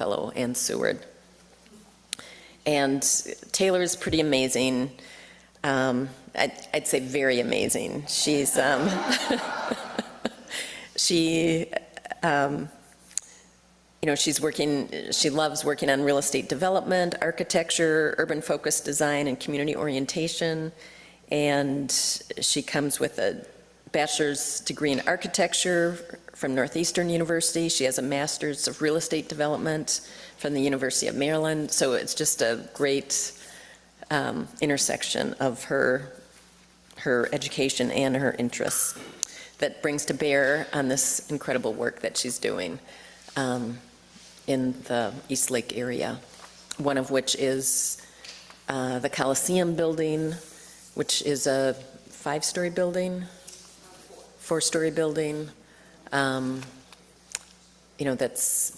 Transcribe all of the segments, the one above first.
Fellow and Seward. And Taylor's pretty amazing. I'd say very amazing. She's she loves working on real estate development, architecture, urban focused design, and community orientation. And she comes with a bachelor's degree in architecture from Northeastern University. She has a master's of real estate development from the University of Maryland. So it's just a great intersection of her education and her interests that brings to bear on this incredible work that she's doing in the East Lake area, one of which is the Coliseum building, which is a 5-story building, 4-story building,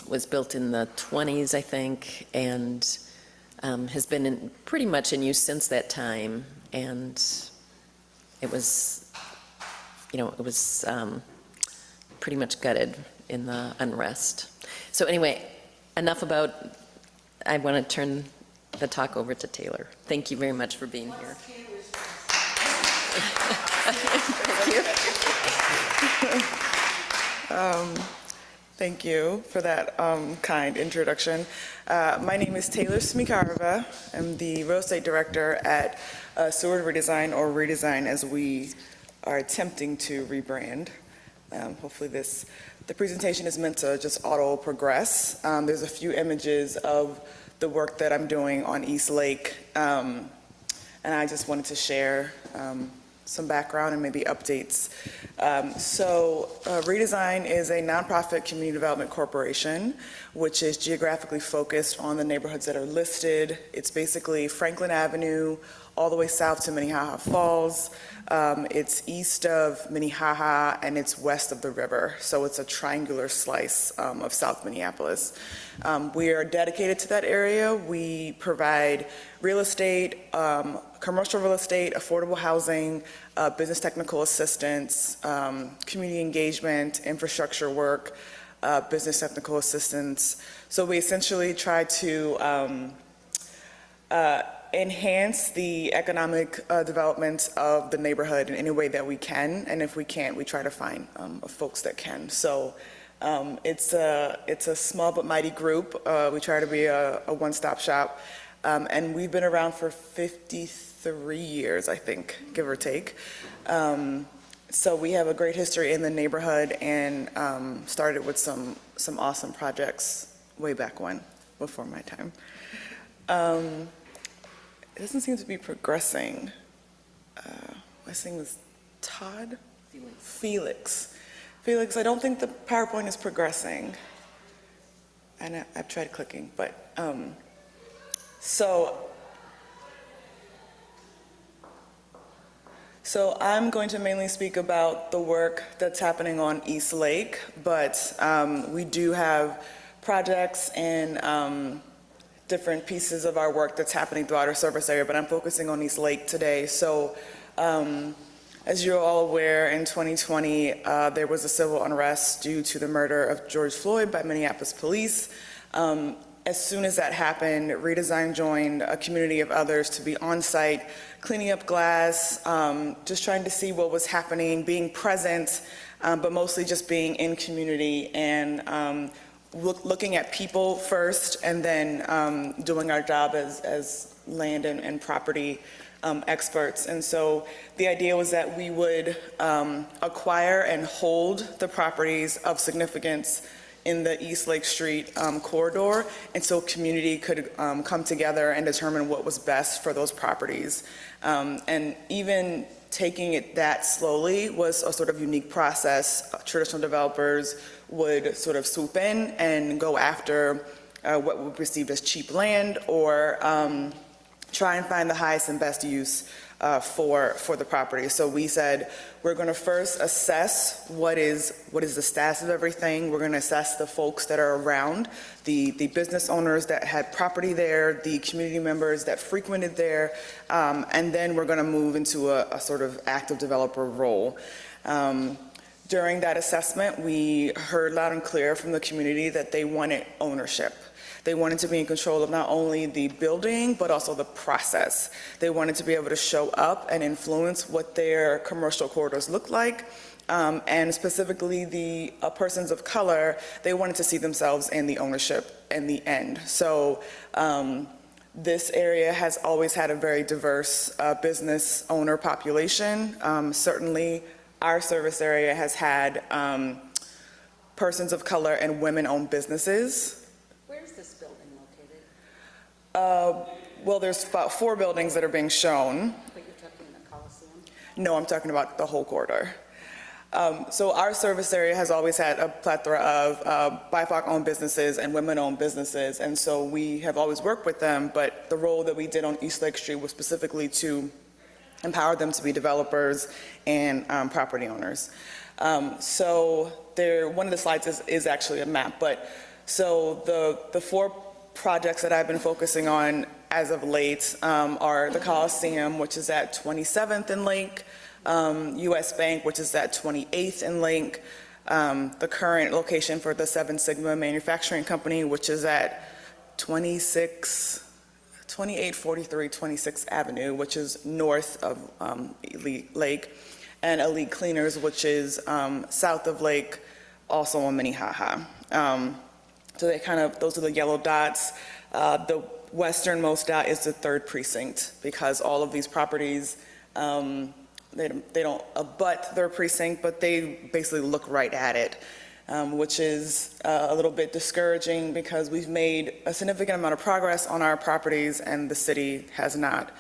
was built in the 20s, I think, and has been pretty much in use since that time. And it was, pretty much gutted in the unrest. So anyway, enough about, I want to turn the talk over to Taylor. Thank you very much for being here. Thank you. Thank you for that kind introduction. My name is Taylor Smikarova. I'm the real estate director at Seward Redesign, or Redesign as we are attempting to rebrand. Hopefully the presentation is meant to just auto progress. There's a few images of the work that I'm doing on East Lake, and I just wanted to share some background and maybe updates. Redesign is a nonprofit community development corporation, which is geographically focused on the neighborhoods that are listed. It's basically Franklin Avenue, all the way south to Minnehaha Falls. It's east of Minnehaha, and it's west of the river. So it's a triangular slice of South Minneapolis. We are dedicated to that area. We provide real estate, commercial real estate, affordable housing, business technical assistance, community engagement, infrastructure work, business technical assistance. So we essentially try to enhance the economic development of the neighborhood in any way that we can, and if we can't, we try to find folks that can. So it's a small but mighty group. We try to be a one-stop shop, and we've been around for 53 years, I think, give or take. So we have a great history in the neighborhood, and started with some awesome projects way back when, before my time. It doesn't seem to be progressing. My thing was Todd? Felix. Felix, I don't think the PowerPoint is progressing. And I've tried clicking, but, so I'm going to mainly speak about the work that's happening on East Lake, but we do have projects and different pieces of our work that's happening throughout our service area, but I'm focusing on East Lake today. So as you're all aware, in 2020, there was a civil unrest due to the murder of George Floyd by Minneapolis police. As soon as that happened, Redesign joined a community of others to be on site, cleaning up glass, just trying to see what was happening, being present, but mostly just being in community and looking at people first, and then doing our job as land and property experts. And so the idea was that we would acquire and hold the properties of significance in the East Lake Street corridor, and so community could come together and determine what was best for those properties. And even taking it that slowly was a sort of unique process. Traditional developers would sort of swoop in and go after what would be perceived as cheap land, or try and find the highest and best use for the property. So we said, we're going to first assess what is the status of everything. We're going to assess the folks that are around, the business owners that had property there, the community members that frequented there, and then we're going to move into a sort of active developer role. During that assessment, we heard loud and clear from the community that they wanted ownership. They wanted to be in control of not only the building, but also the process. They wanted to be able to show up and influence what their commercial corridors look like. And specifically the persons of color, they wanted to see themselves in the ownership in the end. So this area has always had a very diverse business owner population. Certainly our service area has had persons of color and women-owned businesses. Where's this building located? Well, there's about 4 buildings that are being shown. But you're talking the Coliseum? No, I'm talking about the whole corridor. So our service area has always had a plethora of BIPOC-owned businesses and women-owned businesses, and so we have always worked with them, but the role that we did on East Lake Street was specifically to empower them to be developers and property owners. So one of the slides is actually a map, but so the 4 projects that I've been focusing on as of late are the Coliseum, which is at 27th and Lake, US Bank, which is at 28th and Link, the current location for the 7 Sigma Manufacturing Company, which is at 2843 26th Avenue, which is north of Lake, and Elite Cleaners, which is south of Lake, also on Minnehaha. So those are the yellow dots. The westernmost dot is the 3rd precinct, because all of these properties, they don't abut their precinct, but they basically look right at it, which is a little bit discouraging because we've made a significant amount of progress on our properties and the city has not,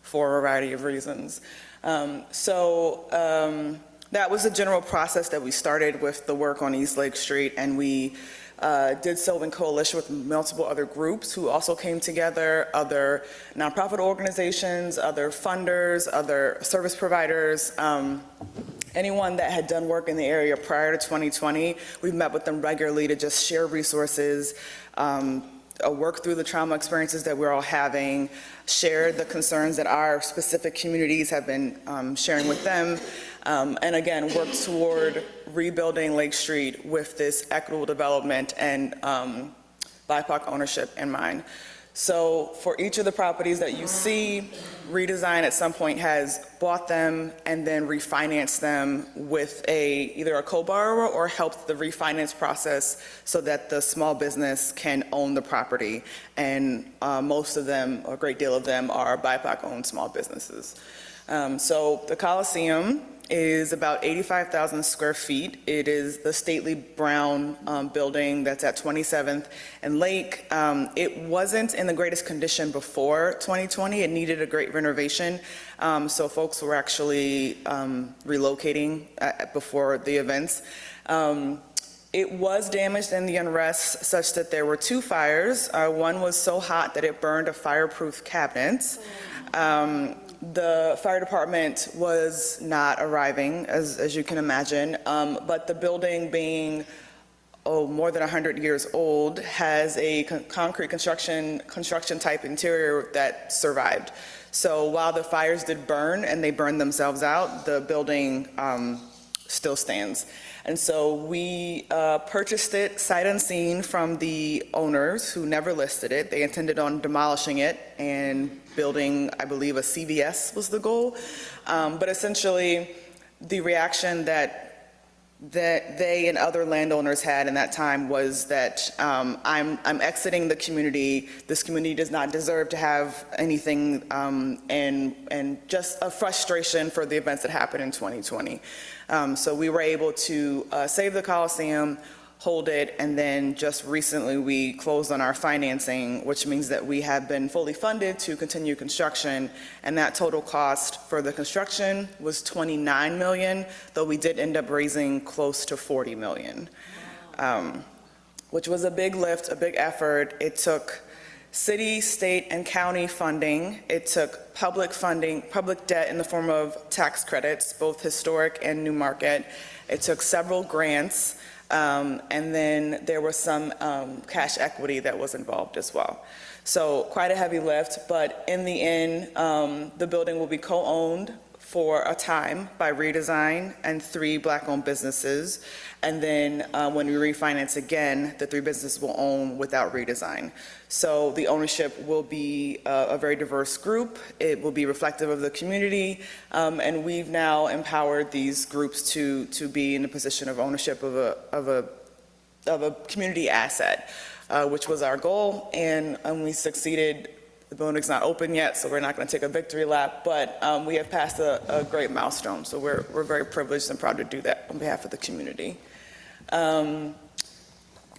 for a variety of reasons. That was the general process that we started with the work on East Lake Street, and we did so in coalition with multiple other groups who also came together, other nonprofit organizations, other funders, other service providers, anyone that had done work in the area prior to 2020. We've met with them regularly to just share resources, work through the trauma experiences that we're all having, share the concerns that our specific communities have been sharing with them, and again, work toward rebuilding Lake Street with this equitable development and BIPOC ownership in mind. So for each of the properties that you see, Redesign at some point has bought them and then refinanced them with either a co-borrower or helped the refinance process so that the small business can own the property. And most of them, a great deal of them, are BIPOC-owned small businesses. So the Coliseum is about 85,000 square feet. It is the stately brown building that's at 27th and Lake. It wasn't in the greatest condition before 2020. It needed a great renovation. So folks were actually relocating before the events. It was damaged in the unrest such that there were 2 fires. One was so hot that it burned a fireproof cabinet. The fire department was not arriving, as you can imagine, but the building being more than 100 years old has a concrete construction type interior that survived. So while the fires did burn and they burned themselves out, the building still stands. And so we purchased it sight unseen from the owners who never listed it. They intended on demolishing it and building, I believe, a CVS was the goal. But essentially, the reaction that they and other landowners had in that time was that I'm exiting the community. This community does not deserve to have anything, and just a frustration for the events that happened in 2020. So we were able to save the Coliseum, hold it, and then just recently we closed on our financing, which means that we have been fully funded to continue construction, and that total cost for the construction was $29 million, though we did end up raising close to $40 million, which was a big lift, a big effort. It took city, state, and county funding. It took public funding, public debt in the form of tax credits, both historic and new market. It took several grants. And then there was some cash equity that was involved as well. So quite a heavy lift, but in the end, the building will be co-owned for a time by Redesign and 3 Black-owned businesses. And then when we refinance again, the 3 businesses will own without Redesign. So the ownership will be a very diverse group. It will be reflective of the community. And we've now empowered these groups to be in a position of ownership of a community asset, which was our goal. And we succeeded. The building's not open yet, so we're not going to take a victory lap, but we have passed a great milestone, so we're very privileged and proud to do that on behalf of the community.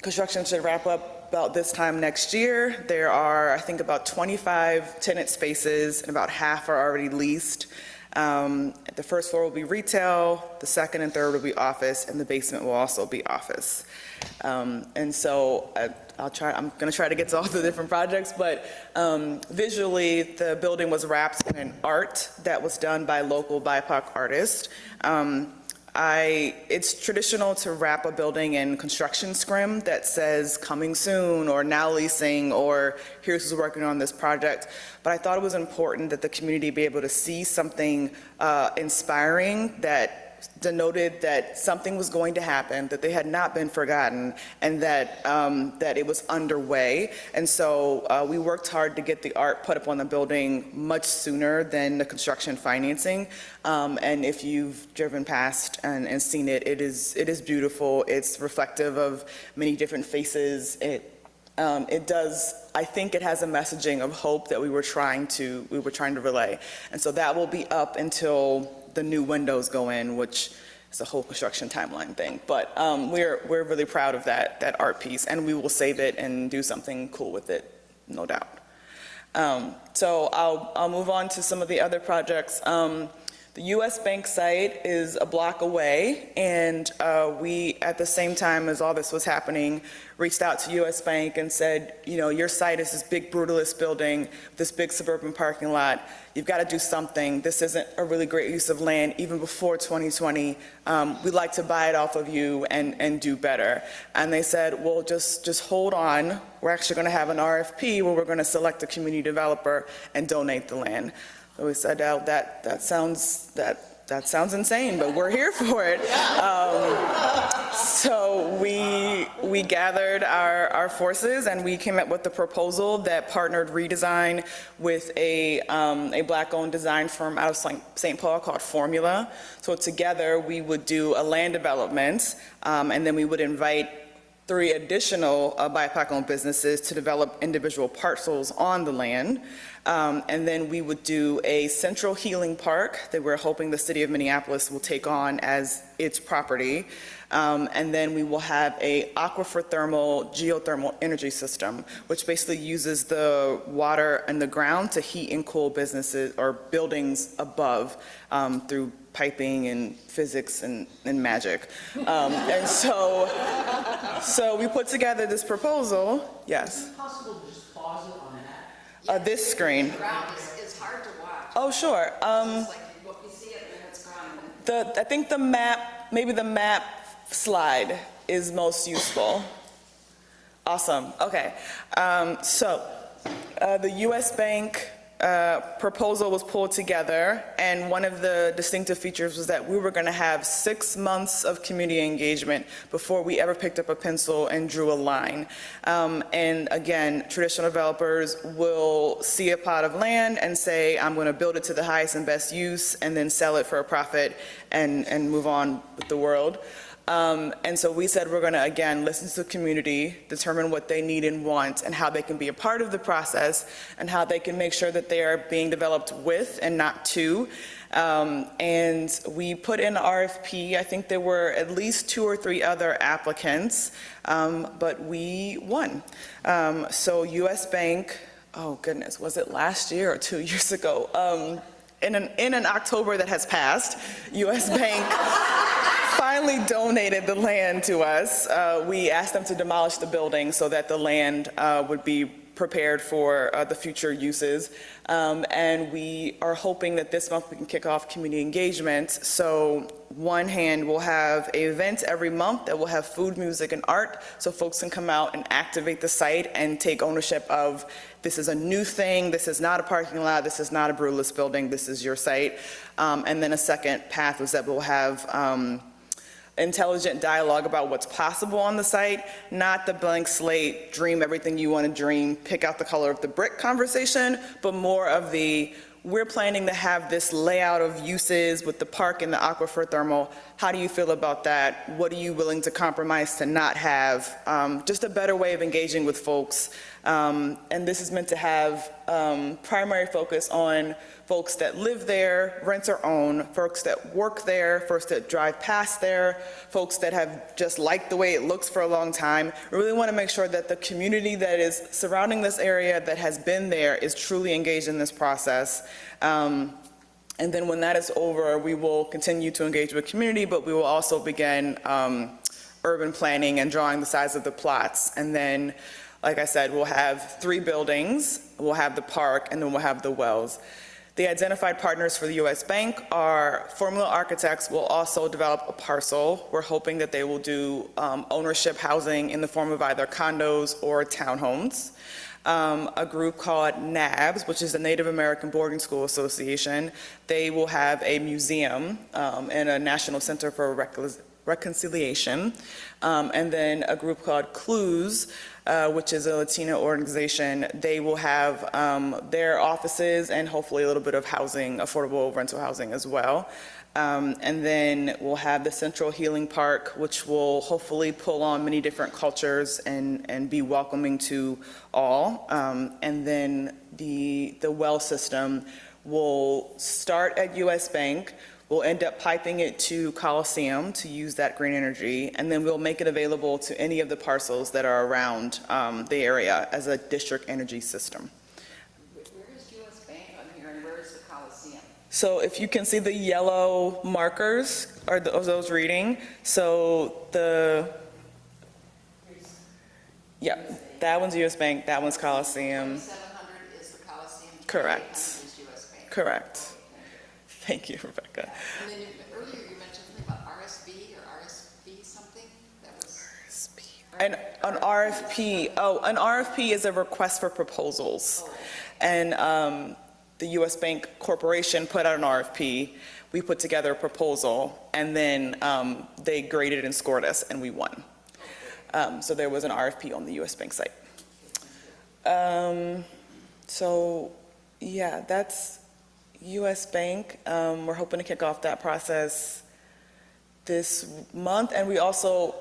Construction should wrap up about this time next year. There are, I think, about 25 tenant spaces, and about half are already leased. The first floor will be retail, the second and third will be office, and the basement will also be office. And so I'm going to try to get to all the different projects, but visually, the building was wrapped in an art that was done by local BIPOC artists. It's traditional to wrap a building in construction scrim that says coming soon or now leasing or here's who's working on this project. But I thought it was important that the community be able to see something inspiring that denoted that something was going to happen, that they had not been forgotten, and that it was underway. And so we worked hard to get the art put up on the building much sooner than the construction financing. And if you've driven past and seen it, it is beautiful. It's reflective of many different faces. It does, I think it has a messaging of hope that we were trying to relay. And so that will be up until the new windows go in, which is a whole construction timeline thing. But we're really proud of that art piece, and we will save it and do something cool with it, no doubt. So I'll move on to some of the other projects. The US Bank site is a block away, and we, at the same time as all this was happening, reached out to US Bank and said, you know, your site is this big brutalist building, this big suburban parking lot. You've got to do something. This isn't a really great use of land, even before 2020. We'd like to buy it off of you and do better. And they said, well, just hold on. We're actually going to have an RFP where we're going to select a community developer and donate the land. So we said, oh, that sounds insane, but we're here for it. So we gathered our forces, and we came up with a proposal that partnered Redesign with a Black-owned design firm out of St. Paul called Formula. So together we would do a land development, and then we would invite 3 additional BIPOC-owned businesses to develop individual parcels on the land. And then we would do a central healing park that we're hoping the city of Minneapolis will take on as its property. And then we will have a aquifer thermal geothermal energy system, which basically uses the water and the ground to heat and cool businesses or buildings above through piping and physics and magic. And so we put together this proposal. Yes? Is it possible to just pause it on that? This screen. It's hard to watch. Oh, sure. It's like you see it and then it's gone. I think the map, maybe the map slide is most useful. Awesome. Okay. So the US Bank proposal was pulled together, and one of the distinctive features was that we were going to have 6 months of community engagement before we ever picked up a pencil and drew a line. And again, traditional developers will see a plot of land and say, I'm going to build it to the highest and best use, and then sell it for a profit and move on with the world. And so we said we're going to, again, listen to the community, determine what they need and want, and how they can be a part of the process, and how they can make sure that they are being developed with and not to. And we put in an RFP. I think there were at least 2 or 3 other applicants, but we won. So US Bank, oh goodness, was it last year or 2 years ago? In an October that has passed, US Bank finally donated the land to us. We asked them to demolish the building so that the land would be prepared for the future uses. And we are hoping that this month we can kick off community engagement. So one hand, we'll have an event every month that will have food, music, and art, so folks can come out and activate the site and take ownership of, this is a new thing, this is not a parking lot, this is not a brewless building, this is your site. And then a second path is that we'll have intelligent dialogue about what's possible on the site, not the blank slate, dream everything you want to dream, pick out the color of the brick conversation, but more of the, we're planning to have this layout of uses with the park and the aquifer thermal. How do you feel about that? What are you willing to compromise to not have? Just a better way of engaging with folks. And this is meant to have primary focus on folks that live there, rent or own, folks that work there, folks that drive past there, folks that have just liked the way it looks for a long time. We really want to make sure that the community that is surrounding this area that has been there is truly engaged in this process. And then when that is over, we will continue to engage with community, but we will also begin urban planning and drawing the size of the plots. And then, like I said, we'll have 3 buildings, we'll have the park, and then we'll have the wells. The identified partners for the U.S. Bank are Formula Architects will also develop a parcel. We're hoping that they will do ownership housing in the form of either condos or townhomes. A group called NABS, which is the Native American Boarding School Association, they will have a museum and a National Center for Reconciliation. And then a group called CLUES, which is a Latino organization, they will have their offices and hopefully a little bit of housing, affordable rental housing as well. And then we'll have the Central Healing Park, which will hopefully pull on many different cultures and be welcoming to all. And then the well system will start at US Bank. We'll end up piping it to Coliseum to use that green energy, and then we'll make it available to any of the parcels that are around the area as a district energy system. Where is US Bank on here and where is the Coliseum? So if you can see the yellow markers, are those reading? So yeah, that one's US Bank, that one's Coliseum. 700 is the Coliseum. Correct. 800 is US Bank. Correct. Thank you, Rebecca. And then earlier you mentioned something about RSB or RSB something? That was An RFP, an RFP is a request for proposals. And the US Bank Corporation put out an RFP, we put together a proposal, and then they graded and scored us, and we won. So there was an RFP on the US Bank site. So yeah, that's US Bank. We're hoping to kick off that process this month, and we also,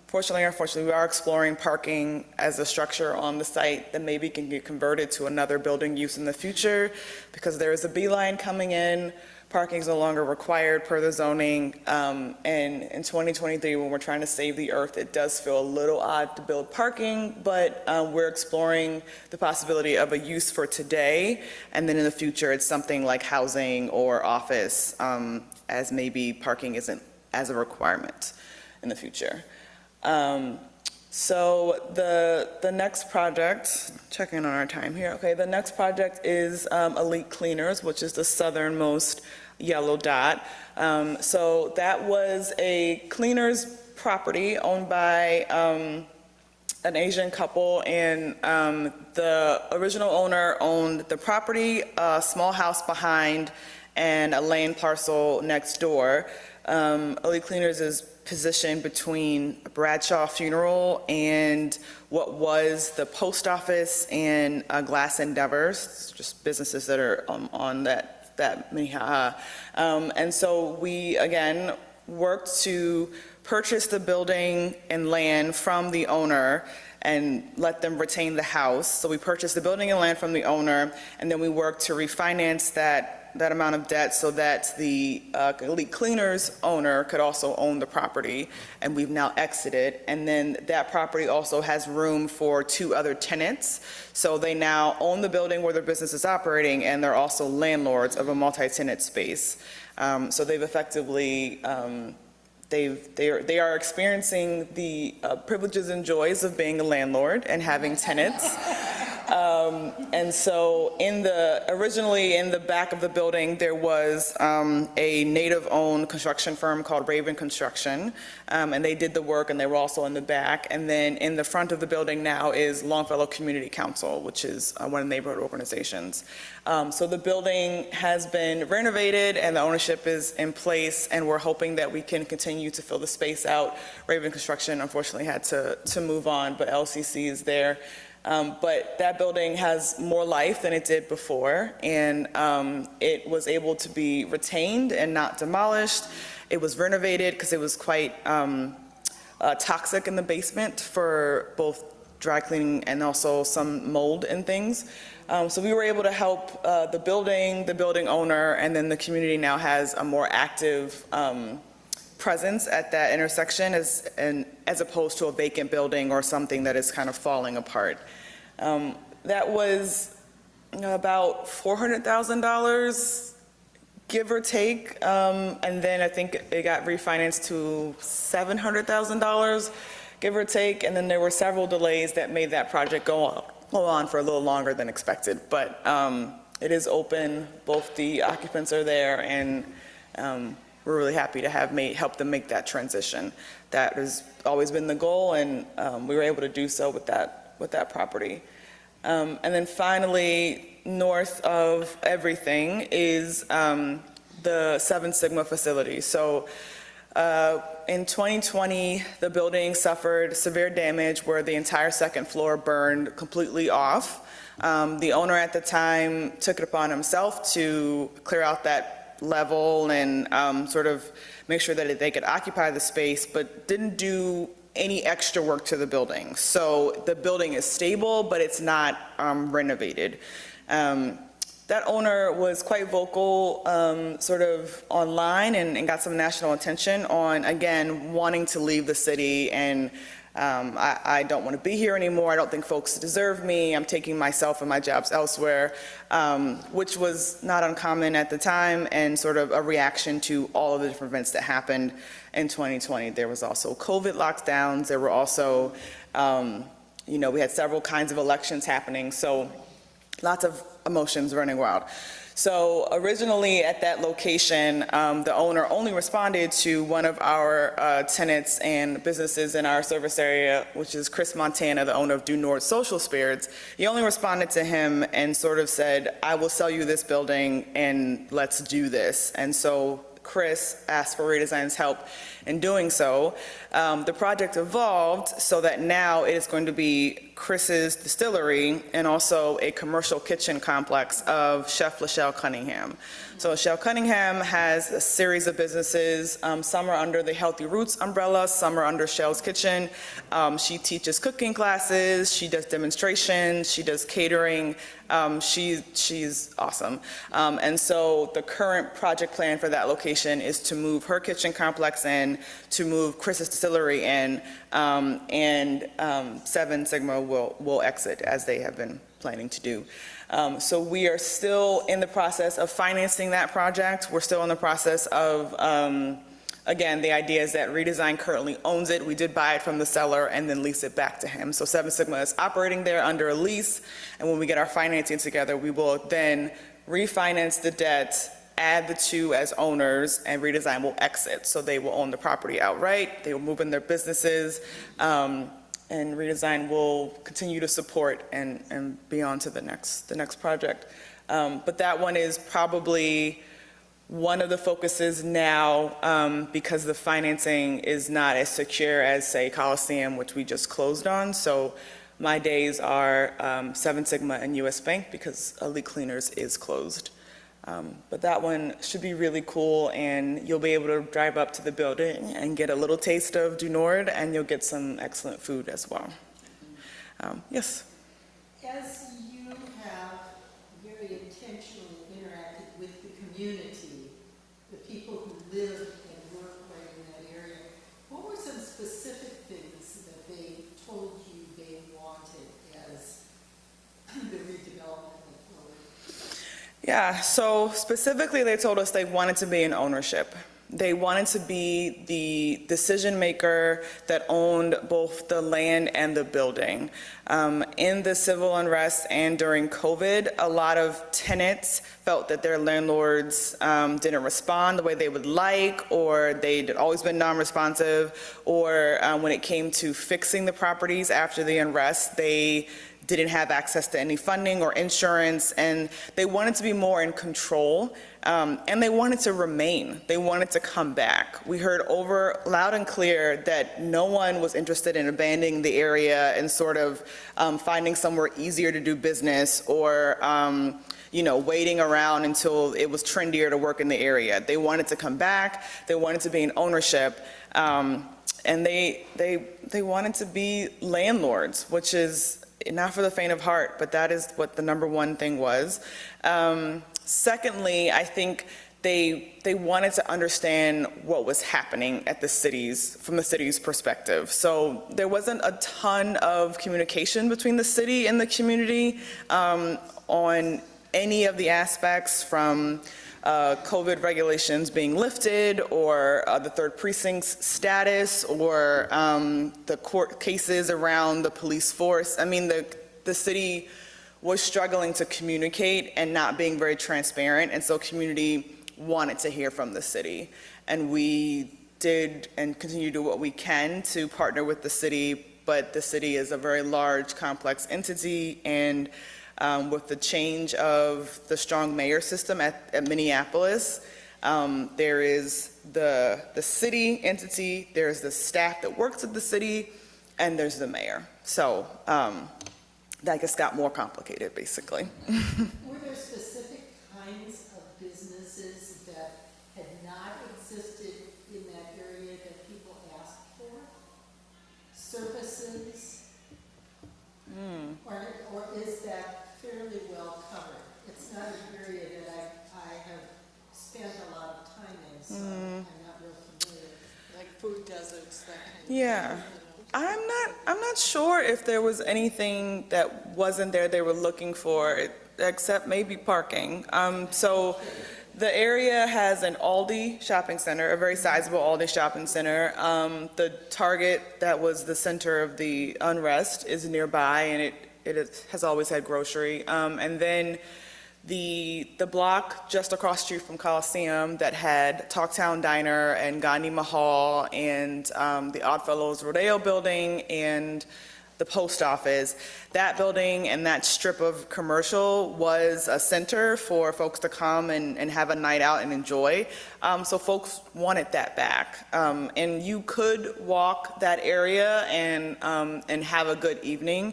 fortunately or unfortunately, we are exploring parking as a structure on the site that maybe can get converted to another building use in the future, because there is a beeline coming in. Parking is no longer required per the zoning, and in 2023, when we're trying to save the earth, it does feel a little odd to build parking, but we're exploring the possibility of a use for today, and then in the future, it's something like housing or office, as maybe parking isn't as a requirement in the future. So the next project, checking on our time here, okay, the next project is Elite Cleaners, which is the southernmost yellow dot. So that was a cleaners property owned by an Asian couple, and the original owner owned the property, a small house behind, and a land parcel next door. Elite Cleaners is positioned between Bradshaw Funeral and what was the post office and Glass Endeavors, just businesses that are on that Minnehaha. And so we, again, worked to purchase the building and land from the owner and let them retain the house. So we purchased the building and land from the owner, and then we worked to refinance that amount of debt so that the Elite Cleaners owner could also own the property, and we've now exited. And then that property also has room for 2 other tenants. So they now own the building where their business is operating, and they're also landlords of a multi-tenant space. So they've effectively, they are experiencing the privileges and joys of being a landlord and having tenants. And so originally in the back of the building, there was a native-owned construction firm called Raven Construction, and they did the work, and they were also in the back. And then in the front of the building now is Longfellow Community Council, which is one of the neighborhood organizations. So the building has been renovated, and the ownership is in place, and we're hoping that we can continue to fill the space out. Raven Construction unfortunately had to move on, but LCC is there. But that building has more life than it did before, and it was able to be retained and not demolished. It was renovated because it was quite toxic in the basement for both dry cleaning and also some mold and things. So we were able to help the building owner, and then the community now has a more active presence at that intersection as opposed to a vacant building or something that is kind of falling apart. That was about $400,000, give or take, and then I think it got refinanced to $700,000, give or take, and then there were several delays that made that project go on for a little longer than expected. But it is open, both the occupants are there, and we're really happy to have helped them make that transition. That has always been the goal, and we were able to do so with that property. And then finally, north of everything is the Seven Sigma facility. So in 2020, the building suffered severe damage where the entire second floor burned completely off. The owner at the time took it upon himself to clear out that level and sort of make sure that they could occupy the space, but didn't do any extra work to the building. So the building is stable, but it's not renovated. That owner was quite vocal sort of online and got some national attention on, again, wanting to leave the city and I don't want to be here anymore. I don't think folks deserve me. I'm taking myself and my jobs elsewhere, which was not uncommon at the time and sort of a reaction to all of the different events that happened in 2020. There was also COVID lockdowns. There were also, we had several kinds of elections happening. So lots of emotions running wild. So originally at that location, the owner only responded to one of our tenants and businesses in our service area, which is Chris Montana, the owner of Due North Social Spirits. He only responded to him and sort of said, I will sell you this building and let's do this. And so Chris asked for Redesign's help in doing so. The project evolved so that now it is going to be Chris's distillery and also a commercial kitchen complex of Chef Lachelle Cunningham. So Lachelle Cunningham has a series of businesses. Some are under the Healthy Roots umbrella, some are under Shell's Kitchen. She teaches cooking classes, she does demonstrations, she does catering. She's awesome. And so the current project plan for that location is to move her kitchen complex in, to move Chris's distillery in, and Seven Sigma will exit as they have been planning to do. So we are still in the process of financing that project. We're still in the process of, again, the idea is that Redesign currently owns it. We did buy it from the seller and then lease it back to him. So Seven Sigma is operating there under a lease, and when we get our financing together, we will then refinance the debt, add the two as owners, and Redesign will exit. So they will own the property outright, they will move in their businesses, and Redesign will continue to support and be on to the next project. But that one is probably one of the focuses now, because the financing is not as secure as, say, Coliseum, which we just closed on. So my days are Seven Sigma and US Bank because Elite Cleaners is closed. But that one should be really cool, and you'll be able to drive up to the building and get a little taste of Du Nord, and you'll get some excellent food as well. Yes? As you have very intentionally interacted with the community, the people who live and work right in that area, what were some specific things that they told you they wanted as the redevelopment went forward? Yeah, so specifically they told us they wanted to be in ownership. They wanted to be the decision maker that owned both the land and the building. In the civil unrest and during COVID, a lot of tenants felt that their landlords didn't respond the way they would like, or they'd always been non-responsive, or when it came to fixing the properties after the unrest, they didn't have access to any funding or insurance, and they wanted to be more in control, and they wanted to remain. They wanted to come back. We heard over loud and clear that no one was interested in abandoning the area and sort of finding somewhere easier to do business, or waiting around until it was trendier to work in the area. They wanted to come back. They wanted to be in ownership, and they wanted to be landlords, which is not for the faint of heart, but that is what the number one thing was. Secondly, I think they wanted to understand what was happening at from the city's perspective. So there wasn't a ton of communication between the city and the community on any of the aspects, from COVID regulations being lifted, or the third precinct's status, or the court cases around the police force. I mean, the city was struggling to communicate and not being very transparent, and so community wanted to hear from the city. And we did and continue to do what we can to partner with the city, but the city is a very large, complex entity, and with the change of the strong mayor system at Minneapolis, there is the city entity, there's the staff that works at the city, and there's the mayor. So that just got more complicated, basically. Were there specific kinds of businesses that had not existed in that area that people asked for? Services? Or is that fairly well covered? It's not an area that I have spent a lot of time in, so I'm not real familiar. Like food deserts, that kind of Yeah. thing. I'm not sure if there was anything that wasn't there they were looking for, except maybe parking. So the area has an Aldi shopping center, a very sizable Aldi shopping center. The Target that was the center of the unrest is nearby, and it has always had grocery. And then the block just across the street from Coliseum that had Talktown Diner and Gandhi Mahal and the Oddfellows Rodeo building and the post office, that building and that strip of commercial was a center for folks to come and have a night out and enjoy. So folks wanted that back. And you could walk that area and have a good evening.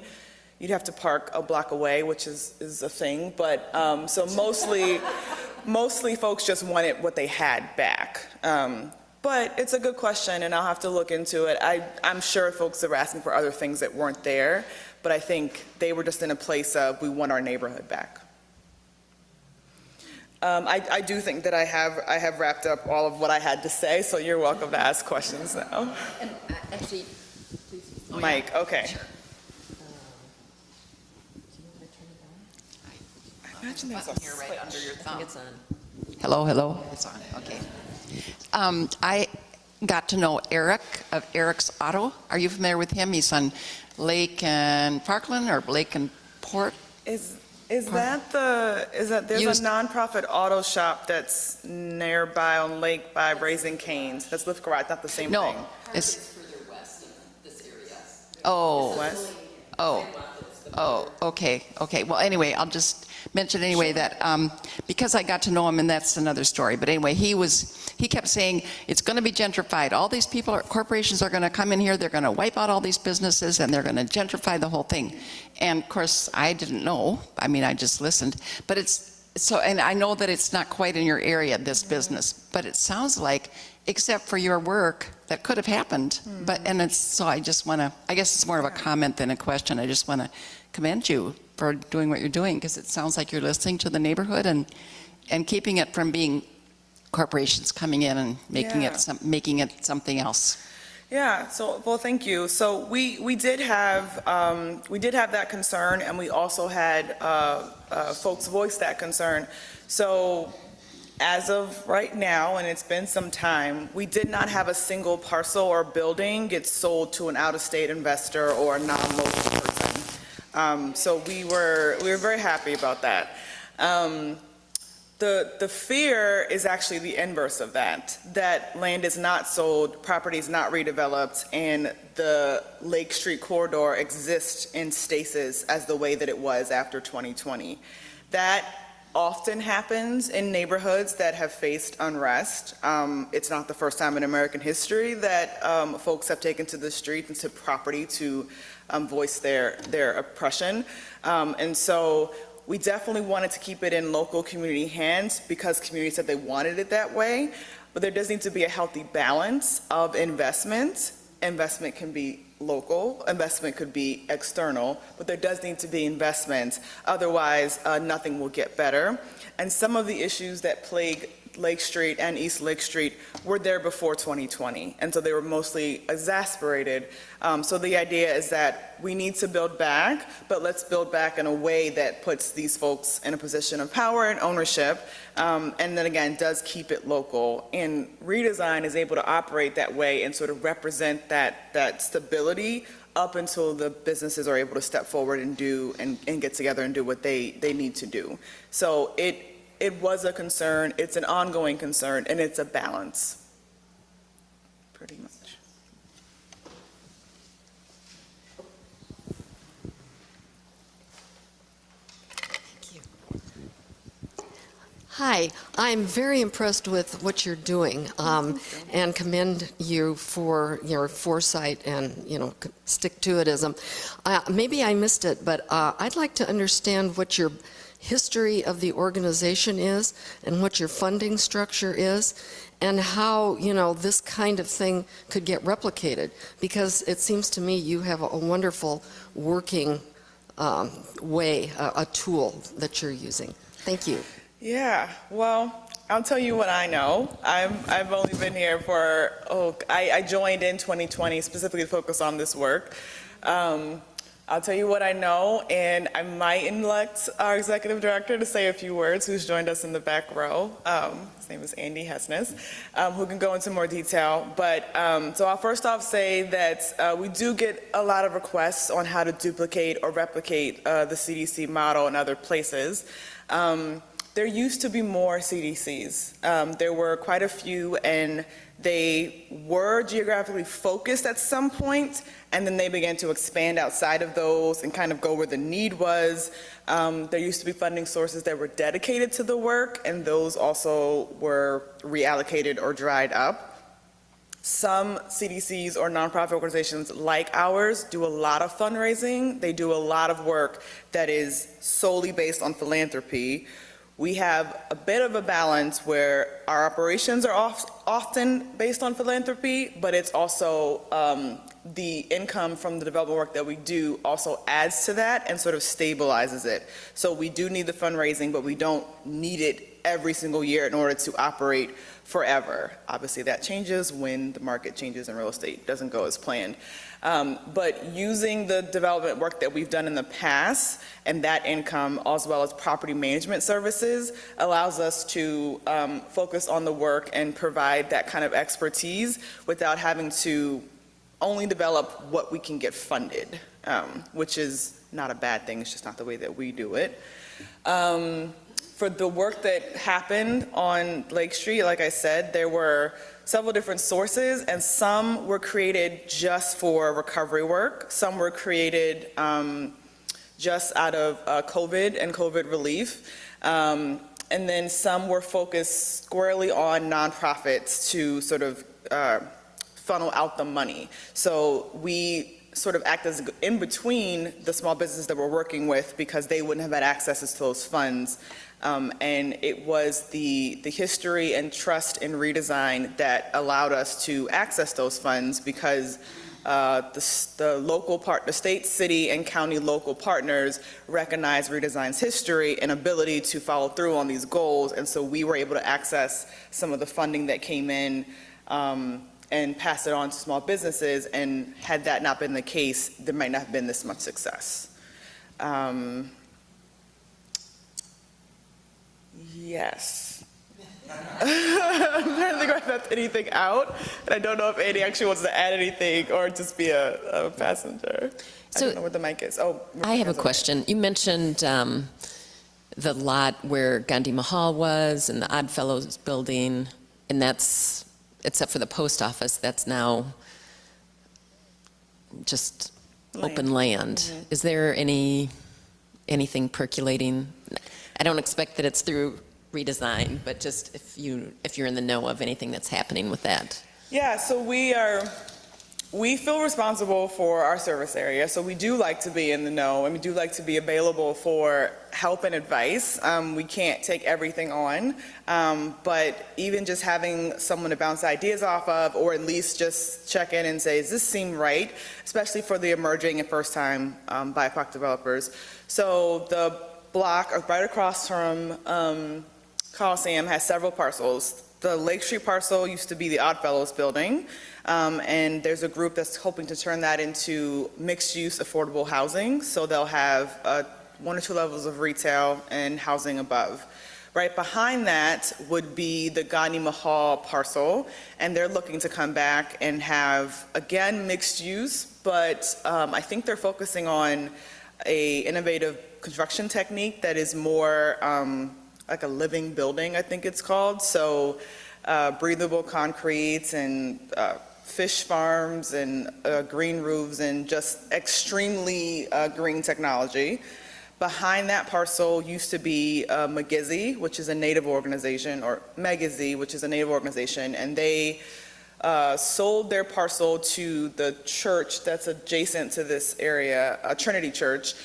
You'd have to park a block away, which is a thing, but so mostly folks just wanted what they had back. But it's a good question, and I'll have to look into it. I'm sure folks are asking for other things that weren't there, but I think they were just in a place of, we want our neighborhood back. I do think that I have wrapped up all of what I had to say, so you're welcome to ask questions now. And actually, Mike, okay. Sure. I imagine there's a Button here right under your I think thumb. it's on. Hello, it's on, okay. I got to know Eric of Eric's Auto. Are you familiar with him? He's on Lake and Parkland, or Lake and Port? Is that there's a nonprofit auto shop that's nearby on Lake by Raising Cane's? That's Lift Garage, not the same thing. No, it's Further west of this area. West? Okay. Well, anyway, I'll just mention anyway that because I got to know him, and that's another story. But anyway, he kept saying it's going to be gentrified. All these corporations are going to come in here. They're going to wipe out all these businesses, and they're going to gentrify the whole thing. And of course, I didn't know. I mean, I just listened. But it's so, and I know that it's not quite in your area, this business. But it sounds like, except for your work, that could have happened. So I just want to, I guess it's more of a comment than a question. I just want to commend you for doing what you're doing, because it sounds like you're listening to the neighborhood and keeping it from being corporations coming in and making it something else. Yeah. So, well, thank you. So we did have that concern, and we also had folks voice that concern. So as of right now, and it's been some time, we did not have a single parcel or building get sold to an out-of-state investor or a non-local person. So we were very happy about that. The fear is actually the inverse of that land is not sold, property is not redeveloped, and the Lake Street corridor exists in stasis as the way that it was after 2020. That often happens in neighborhoods that have faced unrest. It's not the first time in American history that folks have taken to the streets and to property to voice their oppression. And so we definitely wanted to keep it in local community hands because communities said they wanted it that way, but there does need to be a healthy balance of investment. Investment can be local, investment could be external, but there does need to be investment, otherwise nothing will get better. And some of the issues that plague Lake Street and East Lake Street were there before 2020, and so they were mostly exacerbated. So the idea is that we need to build back, but let's build back in a way that puts these folks in a position of power and ownership, and then again, does keep it local. And redesign is able to operate that way and sort of represent that stability up until the businesses are able to step forward and do and get together and do what they need to do. So it was a concern, it's an ongoing concern, and it's a balance, pretty much. Hi, I'm very impressed with what you're doing, and commend you for your foresight and, stick-to-itism. Maybe I missed it, but I'd like to understand what your history of the organization is and what your funding structure is and how, this kind of thing could get replicated, because it seems to me you have a wonderful working way, a tool that you're using. Thank you. Yeah, well, I'll tell you what I know. I've only been here for, I joined in 2020 specifically to focus on this work. I'll tell you what I know, and I might elect our executive director to say a few words, who's joined us in the back row. His name is Andy Hessness, who can go into more detail. But so I'll first off say that we do get a lot of requests on how to duplicate or replicate the CDC model in other places. There used to be more CDCs. There were quite a few, and they were geographically focused at some point, and then they began to expand outside of those and kind of go where the need was. There used to be funding sources that were dedicated to the work, and those also were reallocated or dried up. Some CDCs or nonprofit organizations like ours do a lot of fundraising. They do a lot of work that is solely based on philanthropy. We have a bit of a balance where our operations are often based on philanthropy, but it's also the income from the development work that we do also adds to that and sort of stabilizes it. So we do need the fundraising, but we don't need it every single year in order to operate forever. Obviously that changes when the market changes and real estate doesn't go as planned. But using the development work that we've done in the past and that income, as well as property management services, allows us to focus on the work and provide that kind of expertise without having to only develop what we can get funded, which is not a bad thing, it's just not the way that we do it. For the work that happened on Lake Street, like I said, there were several different sources, and some were created just for recovery work. Some were created just out of COVID and COVID relief. And then some were focused squarely on nonprofits to sort of funnel out the money. So we sort of act as in between the small businesses that we're working with because they wouldn't have had access to those funds. And it was the history and trust in redesign that allowed us to access those funds because the state, city, and county local partners recognize redesign's history and ability to follow through on these goals. And so we were able to access some of the funding that came in and pass it on to small businesses. And had that not been the case, there might not have been this much success. Yes. I'm trying to think if I left anything out, and I don't know if Andy actually wants to add anything or just be a passenger. I So- don't know where the mic is. Oh. I have a Rebecca's on. question. You mentioned the lot where Gandhi Mahal was and the Odd Fellows building, and that's, except for the post office, that's now just open land. Is there anything percolating? I don't expect that it's through redesign, but just if you're in the know of anything that's happening with that. Yeah, so we feel responsible for our service area, so we do like to be in the know, and we do like to be available for help and advice. We can't take everything on, but even just having someone to bounce ideas off of, or at least just check in and say, does this seem right? Especially for the emerging and first-time BIPOC developers. So the block right across from Coliseum has several parcels. The Lake Street parcel used to be the Odd Fellows building, and there's a group that's hoping to turn that into mixed-use affordable housing, so they'll have 1 or 2 levels of retail and housing above. Right behind that would be the Gandhi Mahal parcel, and they're looking to come back and have, again, mixed use, but I think they're focusing on a innovative construction technique that is more like a living building, I think it's called. So breathable concretes and fish farms and green roofs and just extremely green technology. Behind that parcel used to be Magizi, which is a Native organization, or Megazi, which is a Native organization, and they sold their parcel to the church that's adjacent to this area, Trinity Church,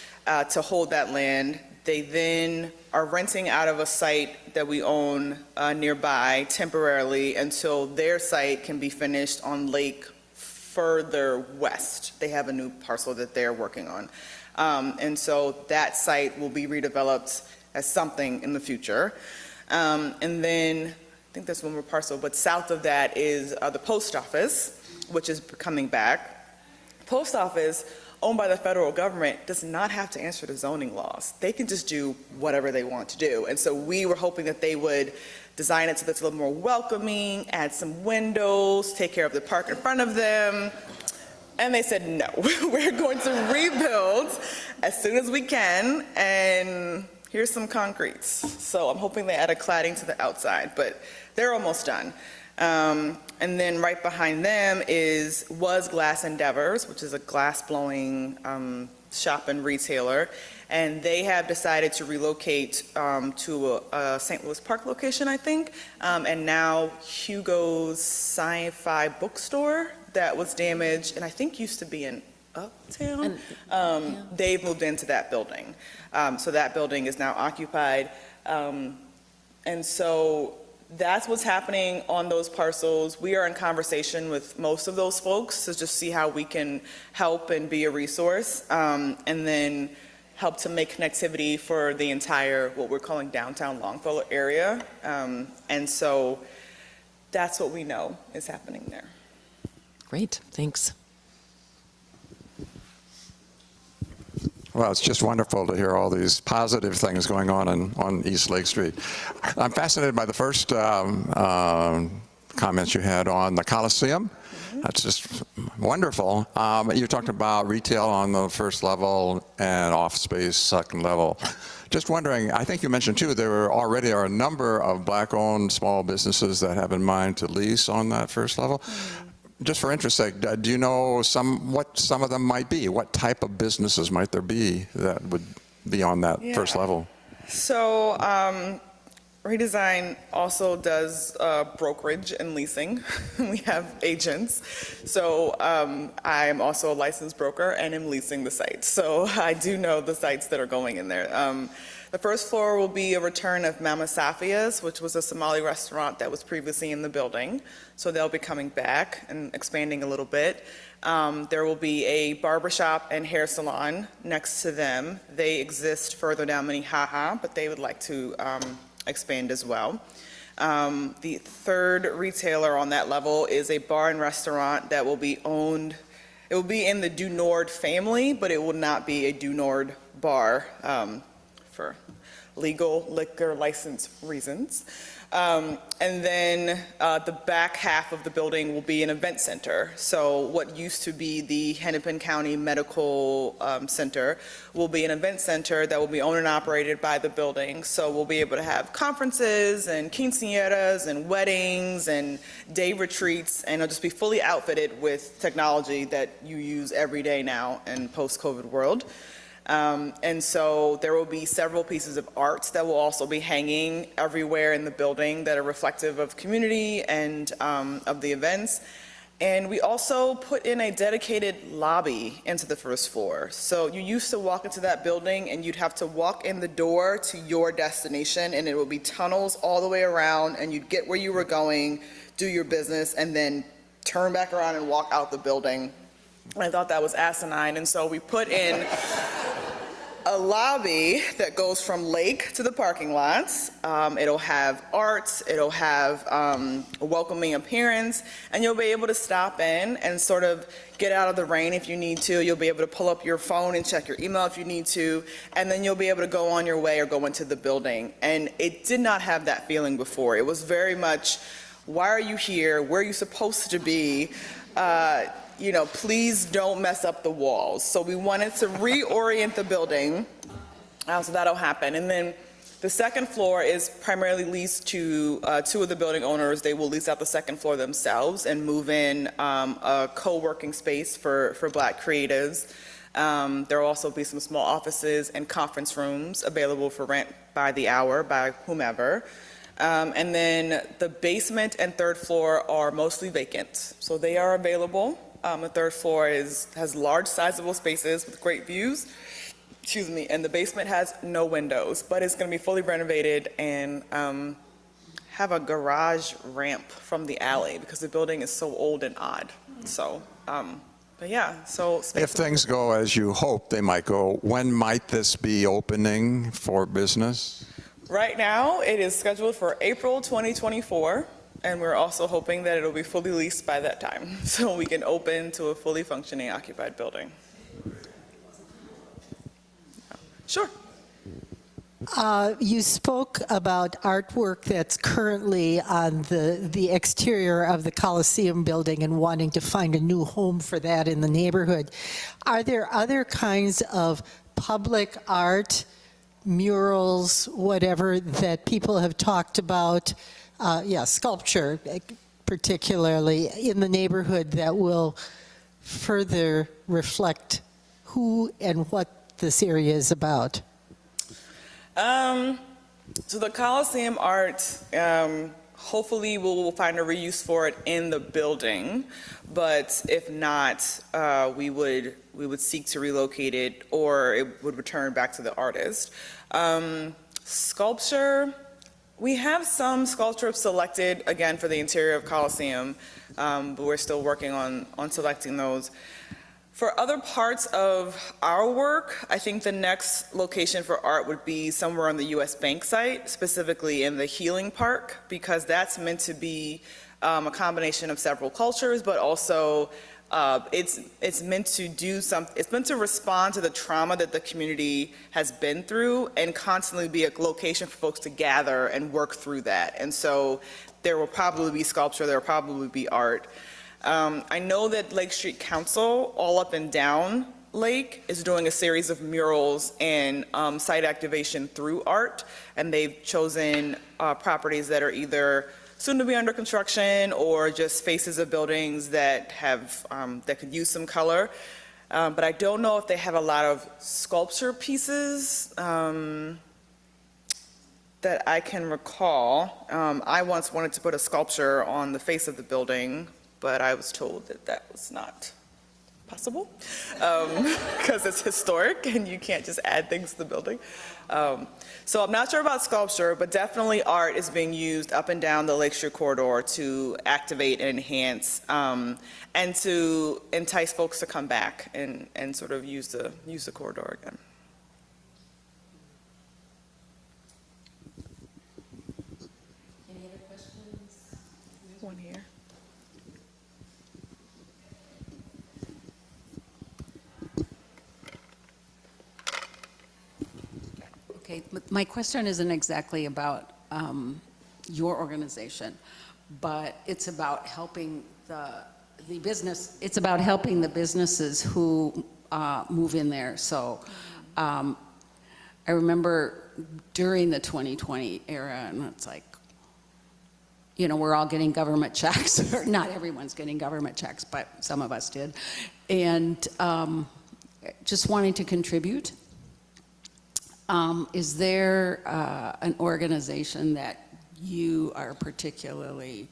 to hold that land. They then are renting out of a site that we own nearby temporarily until their site can be finished on lake further west. They have a new parcel that they're working on. And so that site will be redeveloped as something in the future. And then, I think there's one more parcel, but south of that is the post office, which is coming back. Post office, owned by the federal government, does not have to answer to zoning laws. They can just do whatever they want to do. And so we were hoping that they would design it so that it's a little more welcoming, add some windows, take care of the park in front of them. And they said, no, we're going to rebuild as soon as we can, and here's some concretes. So I'm hoping they add a cladding to the outside, but they're almost done. And then right behind them was Glass Endeavors, which is a glass-blowing shop and retailer, and they have decided to relocate to a St. Louis Park location, I think, and now Hugo's Sci-Fi bookstore that was damaged, and I think used to be in Uptown, they've moved into that building. So that building is now occupied, and so that's what's happening on those parcels. We are in conversation with most of those folks to just see how we can help and be a resource, and then help to make connectivity for the entire, what we're calling downtown Longfellow area. And so that's what we know is happening there. Great, thanks. Well, it's just wonderful to hear all these positive things going on East Lake Street. I'm fascinated by the first comments you had on the Coliseum. That's just wonderful. You talked about retail on the first level and office space second level. Just wondering, I think you mentioned too, there already are a number of black-owned small businesses that have in mind to lease on that first level. Just for interest's sake, do you know what some of them might be? What type of businesses might there be that would be on that first level? So Redesign also does brokerage and leasing. We have agents. So I'm also a licensed broker and am leasing the sites. So I do know the sites that are going in there. The first floor will be a return of Mama Safia's, which was a Somali restaurant that was previously in the building. So they'll be coming back and expanding a little bit. There will be a barbershop and hair salon next to them. They exist further down Minnehaha, but they would like to expand as well. The third retailer on that level is a bar and restaurant that will be owned. It will be in the Du Nord family, but it will not be a Du Nord bar. for legal liquor license reasons. And then the back half of the building will be an event center. So what used to be the Hennepin County Medical Center will be an event center that will be owned and operated by the building. So we'll be able to have conferences and quinceañeras and weddings and day retreats, and it'll just be fully outfitted with technology that you use every day now in post-COVID world. And so there will be several pieces of art that will also be hanging everywhere in the building that are reflective of community and of the events. And we also put in a dedicated lobby into the first floor. So you used to walk into that building and you'd have to walk in the door to your destination, and it would be tunnels all the way around, and you'd get where you were going, do your business, and then turn back around and walk out the building. And I thought that was asinine, and so we put in a lobby that goes from lake to the parking lots. It'll have arts, it'll have a welcoming appearance, and you'll be able to stop in and sort of get out of the rain if you need to. You'll be able to pull up your phone and check your email if you need to, and then you'll be able to go on your way or go into the building. And it did not have that feeling before. It was very much, why are you here? Where are you supposed to be? You know, please don't mess up the walls. So we wanted to reorient the building, so that'll happen. And then the second floor is primarily leased to two of the building owners. They will lease out the second floor themselves and move in a co-working space for Black creatives. There will also be some small offices and conference rooms available for rent by the hour by whomever. And then the basement and third floor are mostly vacant, so they are available. The third floor has large, sizable spaces with great views. Excuse me, and the basement has no windows, but it's going to be fully renovated and have a garage ramp from the alley because the building is so old and odd. So, but yeah, so If things go as you hope they might go, when might this be opening for business? Right now, it is scheduled for April 2024. And we're also hoping that it'll be fully leased by that time, so we can open to a fully functioning occupied building. Sure. You spoke about artwork that's currently on the exterior of the Coliseum building and wanting to find a new home for that in the neighborhood. Are there other kinds of public art, murals, whatever, that people have talked about? Sculpture, particularly in the neighborhood, that will further reflect who and what this area is about? So the Coliseum art, hopefully we'll find a reuse for it in the building, but if not, we would seek to relocate it, or it would return back to the artist. Sculpture. We have some sculpture selected, again, for the interior of Coliseum, but we're still working on selecting those. For other parts of our work, I think the next location for art would be somewhere on the US Bank site, specifically in the Healing Park, because that's meant to be a combination of several cultures, but also it's meant to do something. It's meant to respond to the trauma that the community has been through and constantly be a location for folks to gather and work through that. And so there will probably be sculpture, there will probably be art. I know that Lake Street Council, all up and down Lake, is doing a series of murals and site activation through art, and they've chosen properties that are either soon to be under construction or just faces of buildings that have that could use some color. But I don't know if they have a lot of sculpture pieces that I can recall. I once wanted to put a sculpture on the face of the building, but I was told that that was not possible because it's historic and you can't just add things to the building. So I'm not sure about sculpture, but definitely art is being used up and down the Lakeshore corridor to activate and enhance and to entice folks to come back and sort of use the corridor again. Any other questions? One here. Okay, my question isn't exactly about your organization, but it's about helping the business. It's about helping the businesses who move in there. So I remember during the 2020 era, and it's like, you know, we're all getting government checks. Or not everyone's getting government checks, but some of us did. And just wanting to contribute. Is there an organization that you are particularly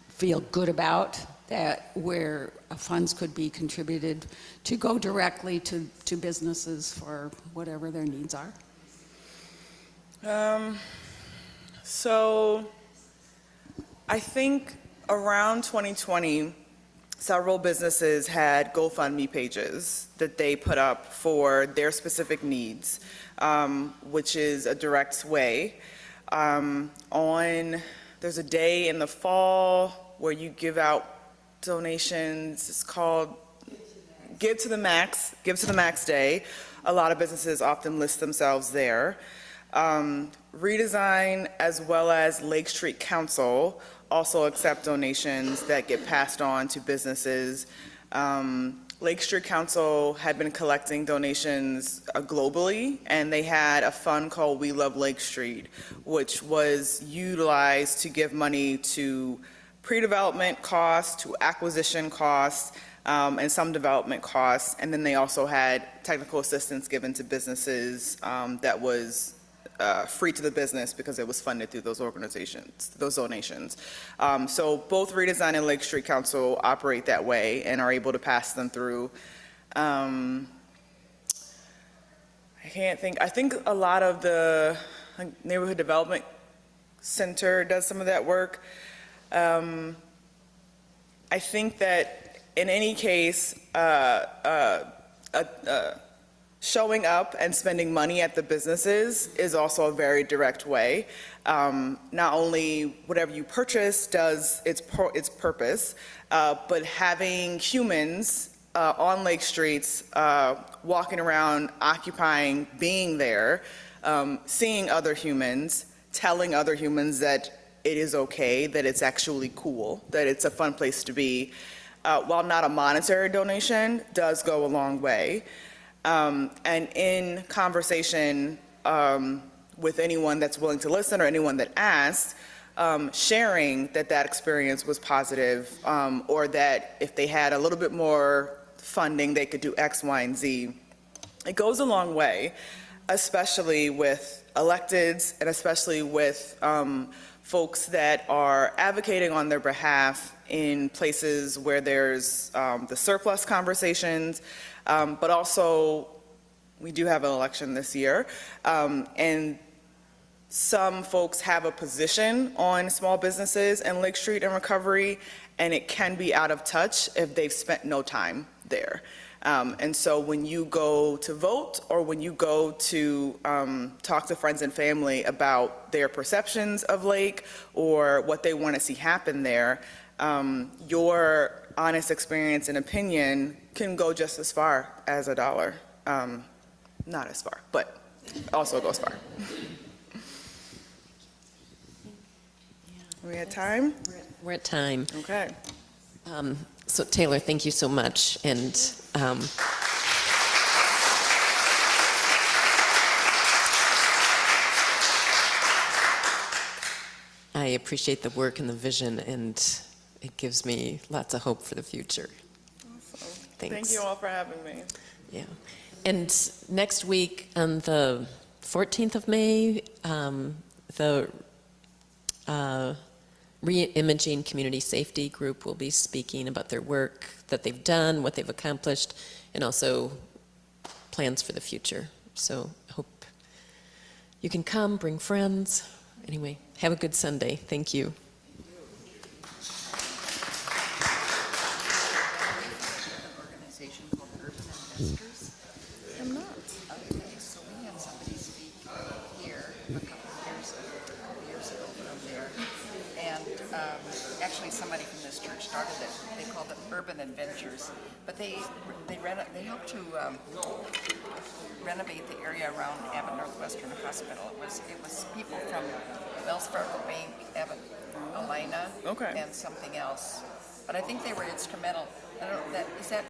feel good about, that where funds could be contributed to go directly to businesses for whatever their needs are? So I think around 2020, several businesses had GoFundMe pages that they put up for their specific needs, which is a direct way. There's a day in the fall where you give out donations. It's called Give to the Max Day. A lot of businesses often list themselves there. Redesign, as well as Lake Street Council, also accept donations that get passed on to businesses. Lake Street Council had been collecting donations globally, and they had a fund called We Love Lake Street, which was utilized to give money to pre-development costs, to acquisition costs, and some development costs. And then they also had technical assistance given to businesses that was free to the business because it was funded through those organizations, those donations. So both Redesign and Lake Street Council operate that way and are able to pass them through. I think a lot of the Neighborhood Development Center does some of that work. I think that in any case, showing up and spending money at the businesses is also a very direct way. Not only whatever you purchase does its purpose, but having humans on Lake Streets, walking around, occupying, being there, seeing other humans, telling other humans that it is okay, that it's actually cool, that it's a fun place to be, while not a monetary donation, does go a long way. And in conversation with anyone that's willing to listen or anyone that asks, sharing that experience was positive, or that if they had a little bit more funding, they could do X, Y, and Z. It goes a long way, especially with electeds and especially with folks that are advocating on their behalf in places where there's the surplus conversations, but also we do have an election this year, and some folks have a position on small businesses and Lake Street and recovery, and it can be out of touch if they've spent no time there. And so when you go to vote or when you go to talk to friends and family about their perceptions of Lake or what they want to see happen there, your honest experience and opinion can go just as far as $1. Not as far, but also goes far. Are we at time? We're at time. Okay. So Taylor, thank you so much. And I appreciate the work and the vision, and it gives me lots of hope for the future. Awesome. Thanks. Thank you all for having me. Yeah. And next week, on the 14th of May, the Re-Imaging Community Safety Group will be speaking about their work that they've done, what they've accomplished, and also plans for the future. So I hope you can come, bring friends. Anyway, have a good Sunday. Thank you. Organization called Urban Investors. I'm not. Okay, so we had somebody speak here a couple of years ago from there, and actually somebody from this church started it. They called it Urban Adventures, but they helped to renovate the area around Abbott Northwestern Hospital. It was people from Wells Fargo Bank, Abbott, Alina, Okay. and something else. But I think they were instrumental. I don't know, is that